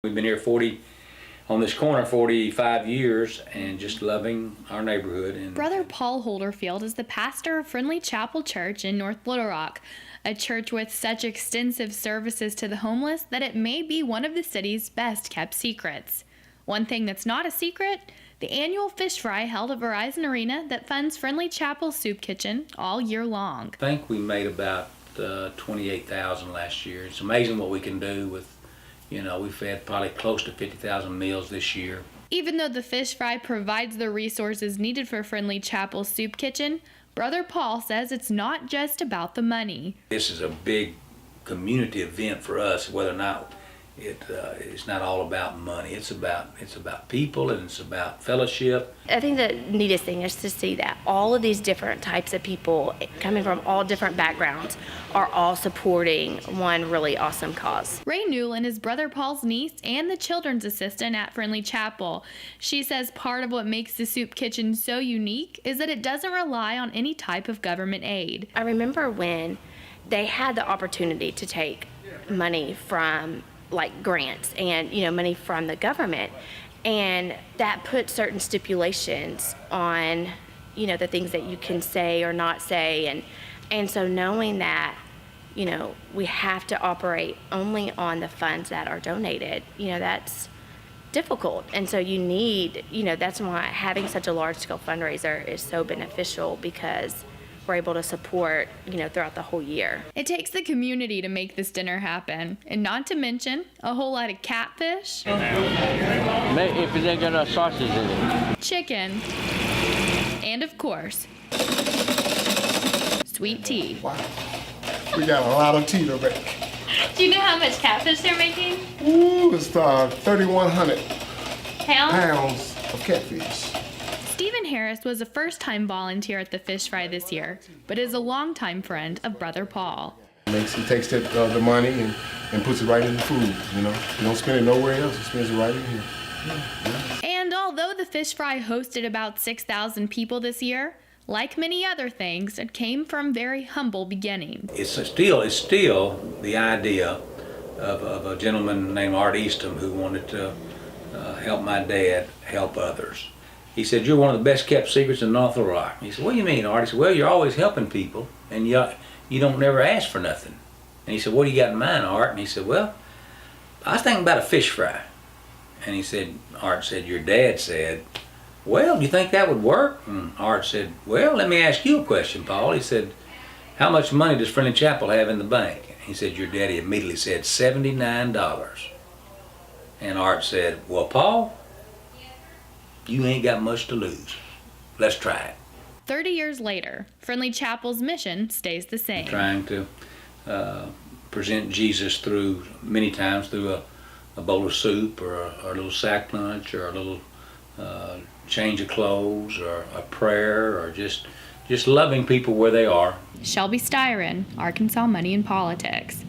We've been here on this corner 45 years and just loving our neighborhood. And Brother Paul Holderfield is the pastor of Friendly Chapel Church in North Little Rock, a church with such extensive services to the homeless that it may be one of the city's best kept secrets. One thing that's not a secret, the annual fish fry held at Verizon Arena that funds Friendly Chapel Soup Kitchen all year long. I think we made about 28,000 last year. It's amazing what we can do with, we fed probably close to 50,000 meals this year. Even though the fish fry provides the resources needed for Friendly Chapel Soup Kitchen, Brother Paul says it's not just about the money. This is a big community event for us, whether or not it's not all about money. It's about people, and it's about fellowship. I think the neatest thing is to see that all of these different types of people coming from all different backgrounds are all supporting one really awesome cause. Ray Newland is Brother Paul's niece and the children's assistant at Friendly Chapel. She says part of what makes the soup kitchen so unique is that it doesn't rely on any type of government aid. I remember when they had the opportunity to take money from like grants and money from the government, and that put certain stipulations on the things that you can say or not say, and so knowing that we have to operate only on the funds that are donated, that's difficult. And so you need, that's why having such a large scale fundraiser is so beneficial, because we're able to support, throughout the whole year. It takes the community to make this dinner happen, and not to mention a whole lot of catfish, If they got sausage in it. chicken, and of course, sweet tea. Wow. We got a lot of tea to make. Do you know how much catfish they're making? Ooh, it's 3,100 Pounds? pounds of catfish. Stephen Harris was a first-time volunteer at the fish fry this year, but is a longtime friend of Brother Paul. He takes the money and puts it right in the food, You don't spend it nowhere else, he spends it right in here. Yeah. And although the fish fry hosted about 6,000 people this year, like many other things, it came from very humble beginnings. It's still the idea of a gentleman named Art Eastham who wanted to help my dad help others. He said, "You're one of the best kept secrets in North Little Rock." He said, "What do you mean, Art?" He said, "Well, you're always helping people, and you don't never ask for nothing." And he said, "What do you got in mind, Art?" And he said, "Well, I was thinking about a fish fry." And Art said, "Your dad said, well, do you think that would work?" And Art said, "Well, let me ask you a question, Paul." He said, "How much money does Friendly Chapel have in the bank?" He said, "Your daddy immediately said $79. And Art said, "Well, Paul, you ain't got much to lose. Let's try it." 30 years later, Friendly Chapel's mission stays the same. Trying to present Jesus many times through a bowl of soup, or a little sack lunch, or a little change of clothes, or a prayer, or just loving people where they are. Shelby Styron, Arkansas Money in Politics.